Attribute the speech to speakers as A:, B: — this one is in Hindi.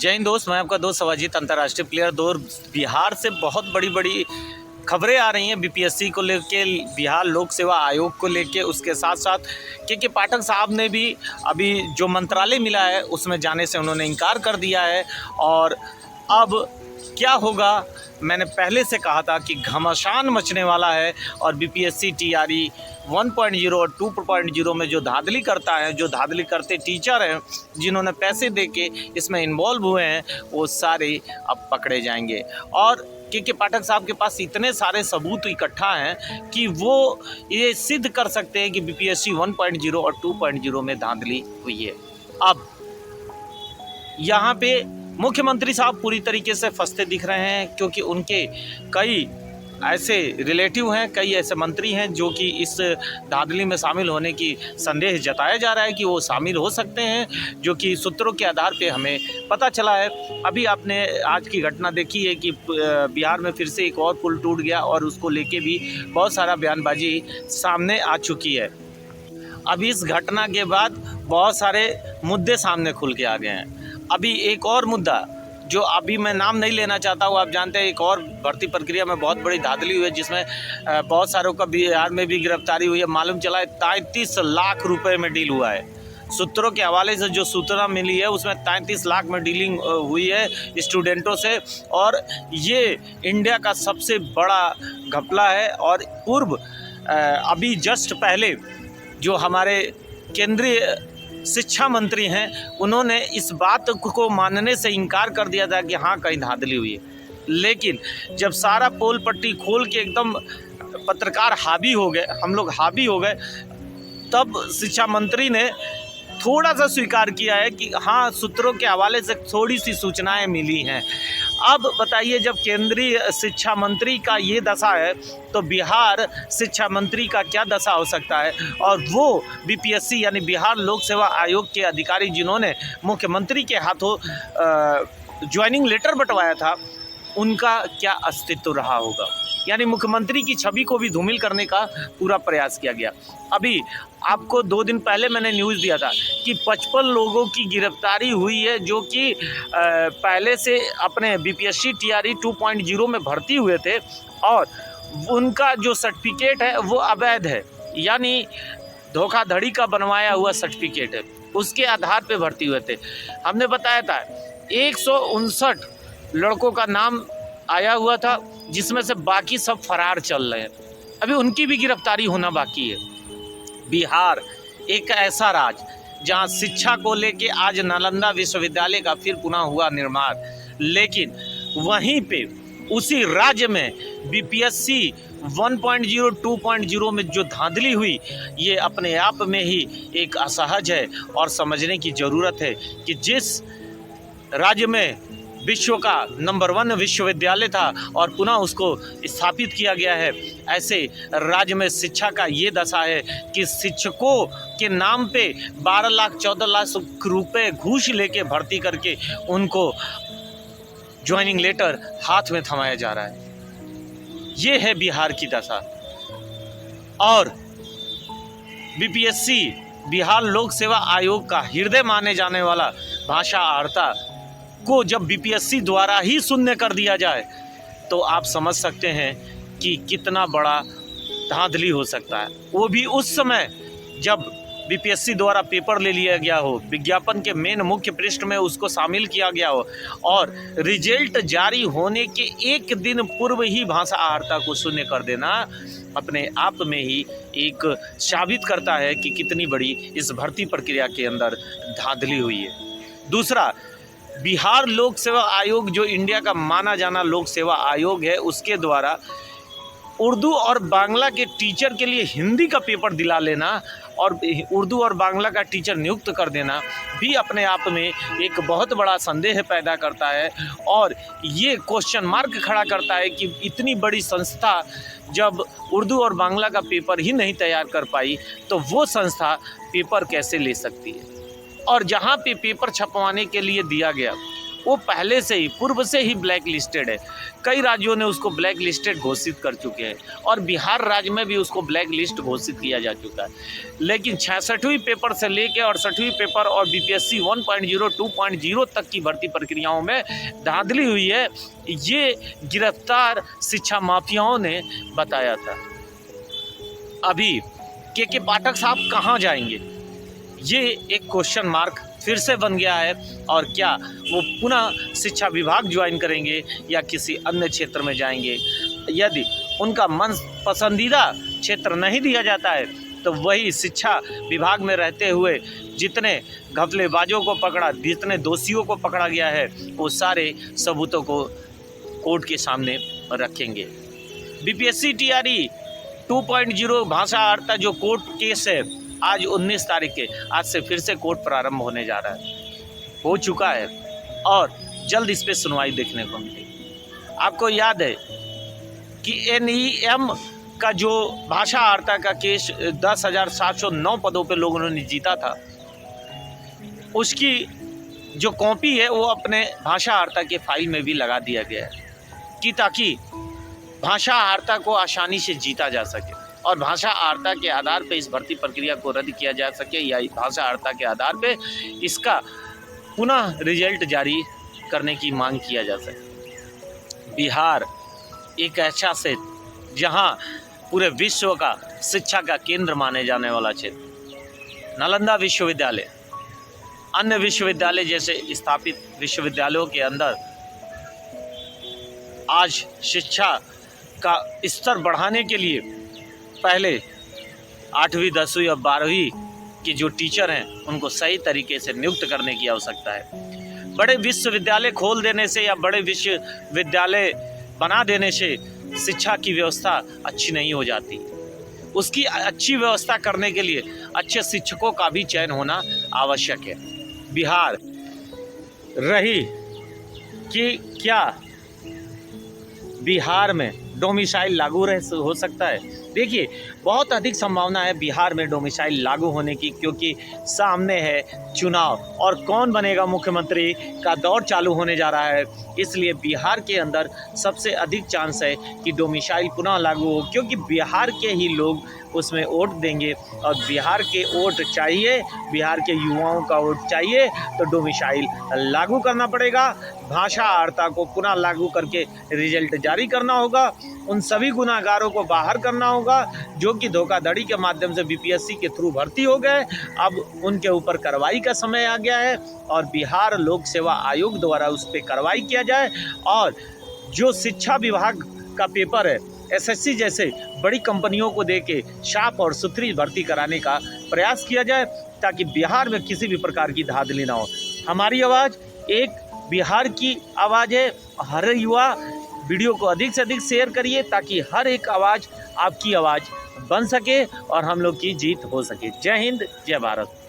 A: जय हिंद दोस्त, मैं आपका दोस्त अवाजीत अंतर्राष्ट्रीय प्लेयर। बिहार से बहुत बड़ी बड़ी खबरें आ रही हैं बीपीएससी को लेके, बिहार लोक सेवा आयोग को लेके। उसके साथ साथ के पाठक साहब ने भी अभी जो मंत्रालय मिला है उसमें जाने से उन्होंने इनकार कर दिया है। और अब क्या होगा, मैंने पहले से कहा था कि घमासान मचने वाला है। और बीपीएससी टीआरई 1.0 और 2.0 में जो धांधली करता है, जो धांधली करते टीचर हैं जिन्होंने पैसे देके इसमें इन्वॉल्व हुए हैं, वो सारे अब पकड़े जाएंगे। और के पाठक साहब के पास इतने सारे सबूत इकट्ठा हैं कि वो ये सिद्ध कर सकते हैं कि बीपीएससी 1.0 और 2.0 में धांधली हुई है। अब यहाँ पे मुख्यमंत्री साहब पूरी तरीके से फंसते दिख रहे हैं, क्योंकि उनके कई ऐसे रिलेटिव हैं, कई ऐसे मंत्री हैं जो कि इस धांधली में शामिल होने की संदेह जताया जा रहा है कि वो शामिल हो सकते हैं, जो कि सूत्रों के आधार पे हमें पता चला है। अभी आपने आज की घटना देखी है कि बिहार में फिर से एक और पुल टूट गया और उसको लेके भी बहुत सारा बयानबाजी सामने आ चुकी है। अब इस घटना के बाद बहुत सारे मुद्दे सामने खुल के आ गए हैं। अभी एक और मुद्दा जो अभी मैं नाम नहीं लेना चाहता हूँ, आप जानते हैं एक और भर्ती प्रक्रिया में बहुत बड़ी धांधली हुई है, जिसमें बहुत सारों का बिहार में भी गिरफ्तारी हुई है। मालूम चला है 33 लाख रुपए में डील हुआ है। सूत्रों के हवाले से जो सूचना मिली है उसमें 33 लाख में डीलिंग हुई है स्टूडेंटों से। और ये इंडिया का सबसे बड़ा घपला है। और पूर्व अभी जस्ट पहले जो हमारे केंद्रीय शिक्षा मंत्री हैं, उन्होंने इस बात को मानने से इनकार कर दिया था कि हाँ कहीं धांधली हुई है। लेकिन जब सारा पोल पट्टी खोल के एकदम पत्रकार हावी हो गए, हम लोग हावी हो गए, तब शिक्षा मंत्री ने थोड़ा सा स्वीकार किया है कि हाँ सूत्रों के हवाले से थोड़ी सी सूचनाएं मिली हैं। अब बताइए, जब केंद्रीय शिक्षा मंत्री का ये दशा है तो बिहार शिक्षा मंत्री का क्या दशा हो सकता है। और वो बीपीएससी यानी बिहार लोक सेवा आयोग के अधिकारी जिन्होंने मुख्यमंत्री के हाथों ज्वाइनिंग लेटर बंटवाया था, उनका क्या अस्तित्व रहा होगा। यानी मुख्यमंत्री की छवि को भी धूमिल करने का पूरा प्रयास किया गया। अभी आपको 2 दिन पहले मैंने न्यूज़ दिया था कि 55 लोगों की गिरफ्तारी हुई है, जो कि पहले से अपने बीपीएससी टीआरई 2.0 में भर्ती हुए थे और उनका जो सर्टिफिकेट है वो अवैध है, यानी धोखाधड़ी का बनवाया हुआ सर्टिफिकेट है, उसके आधार पे भर्ती हुए थे। हमने बताया था 159 लड़कों का नाम आया हुआ था, जिसमें से बाकी सब फरार चल रहे हैं। अभी उनकी भी गिरफ्तारी होना बाकी है। बिहार एक ऐसा राज्य जहां शिक्षा को लेके आज नालंदा विश्वविद्यालय का फिर पुनः हुआ निर्माण, लेकिन वहीं पे उसी राज्य में बीपीएससी 1.0 2.0 में जो धांधली हुई, ये अपने आप में ही एक असहज है। और समझने की ज़रूरत है कि जिस राज्य में विश्व का नंबर 1 विश्वविद्यालय था और पुनः उसको स्थापित किया गया है, ऐसे राज्य में शिक्षा का ये दशा है कि शिक्षकों के नाम पे 12 लाख 14 लाख रुपए घूस लेके भर्ती करके उनको ज्वाइनिंग लेटर हाथ में थमाया जा रहा है। ये है बिहार की दशा। और बीपीएससी बिहार लोक सेवा आयोग का हृदय माने जाने वाला भाषा आर्ता को जब बीपीएससी द्वारा ही शून्य कर दिया जाए, तो आप समझ सकते हैं कि कितना बड़ा धांधली हो सकता है। वो भी उस समय जब बीपीएससी द्वारा पेपर ले लिया गया हो, विज्ञापन के मेन मुख्य पृष्ठ में उसको शामिल किया गया हो, और रिजल्ट जारी होने के 1 दिन पूर्व ही भाषा आहारता को शून्य कर देना अपने आप में ही एक साबित करता है कि कितनी बड़ी इस भर्ती प्रक्रिया के अंदर धांधली हुई है। दूसरा, बिहार लोक सेवा आयोग जो इंडिया का माना जाना लोक सेवा आयोग है, उसके द्वारा उर्दू और बांग्ला के टीचर के लिए हिंदी का पेपर दिला लेना और उर्दू और बांग्ला का टीचर नियुक्त कर देना भी अपने आप में एक बहुत बड़ा संदेह पैदा करता है। और ये क्वेश्चन मार्क खड़ा करता है कि इतनी बड़ी संस्था जब उर्दू और बांग्ला का पेपर ही नहीं तैयार कर पाई, तो वो संस्था पेपर कैसे ले सकती है। और जहाँ पे पेपर छपवाने के लिए दिया गया वो पहले से ही पूर्व से ही ब्लैक लिस्टेड है। कई राज्यों ने उसको ब्लैक लिस्टेड घोषित कर चुके हैं और बिहार राज्य में भी उसको ब्लैक लिस्ट घोषित किया जा चुका है। लेकिन 66वीं पेपर से लेकर 68वीं पेपर और बीपीएससी 1.0 2.0 तक की भर्ती प्रक्रियाओं में धांधली हुई है, ये गिरफ्तार शिक्षा माफियाओं ने बताया था। अभी के पाठक साहब कहाँ जाएंगे, ये एक क्वेश्चन मार्क फिर से बन गया है। और क्या वो पुनः शिक्षा विभाग ज्वाइन करेंगे या किसी अन्य क्षेत्र में जाएंगे? यदि उनका मन पसंदीदा क्षेत्र नहीं दिया जाता है तो वही शिक्षा विभाग में रहते हुए जितने घपलेबाजों को पकड़ा, जितने दोषियों को पकड़ा गया है, वो सारे सबूतों को कोर्ट के सामने रखेंगे। बीपीएससी टीआरई 2.0 भाषा अर्ता जो कोर्ट केस है, आज 19 तारीख के आज से फिर से कोर्ट प्रारंभ होने जा रहा है, हो चुका है और जल्द इस पे सुनवाई देखने को मिलेगी। आपको याद है कि एनईएम का जो भाषा अर्ता का केस 10,709 पदों पे लोगों ने जीता था, उसकी जो कॉपी है वो अपने भाषा अर्ता के फाइल में भी लगा दिया गया है कि ताकि भाषा अर्ता को आसानी से जीता जा सके और भाषा अर्ता के आधार पे इस भर्ती प्रक्रिया को रद्द किया जा सके या भाषा अर्ता के आधार पे इसका पुनः रिजल्ट जारी करने की मांग किया जा सके। बिहार एक ऐसा क्षेत्र जहां पूरे विश्व का शिक्षा का केंद्र माने जाने वाला क्षेत्र, नालंदा विश्वविद्यालय, अन्य विश्वविद्यालय जैसे स्थापित विश्वविद्यालयों के अंदर आज शिक्षा का स्तर बढ़ाने के लिए पहले 8वीं 10वीं और 12वीं के जो टीचर हैं उनको सही तरीके से नियुक्त करने की आवश्यकता है। बड़े विश्वविद्यालय खोल देने से या बड़े विश्वविद्यालय बना देने से शिक्षा की व्यवस्था अच्छी नहीं हो जाती। उसकी अच्छी व्यवस्था करने के लिए अच्छे शिक्षकों का भी चयन होना आवश्यक है। बिहार रही कि क्या बिहार में डोमिसाइल लागू हो सकता है? देखिए, बहुत अधिक संभावना है बिहार में डोमिसाइल लागू होने की, क्योंकि सामने है चुनाव और कौन बनेगा मुख्यमंत्री का दौर चालू होने जा रहा है। इसलिए बिहार के अंदर सबसे अधिक चांस है कि डोमिसाइल पुनः लागू हो, क्योंकि बिहार के ही लोग उसमें वोट देंगे और बिहार के वोट चाहिए, बिहार के युवाओं का वोट चाहिए, तो डोमिसाइल लागू करना पड़ेगा। भाषा अर्ता को पुनः लागू करके रिजल्ट जारी करना होगा। उन सभी गुनाहगारों को बाहर करना होगा जो कि धोखाधड़ी के माध्यम से बीपीएससी के थ्रू भर्ती हो गए। अब उनके ऊपर कार्रवाई का समय आ गया है और बिहार लोक सेवा आयोग द्वारा उस पर कार्रवाई किया जाए और जो शिक्षा विभाग का पेपर है एसएससी जैसे बड़ी कंपनियों को देके साफ और सुथरी भर्ती कराने का प्रयास किया जाए, ताकि बिहार में किसी भी प्रकार की धांधली ना हो। हमारी आवाज़ एक बिहार की आवाज़ है। हर युवा वीडियो को अधिक से अधिक शेयर करिए ताकि हर एक आवाज़ आपकी आवाज़ बन सके और हम लोग की जीत हो सके। जय हिंद, जय भारत।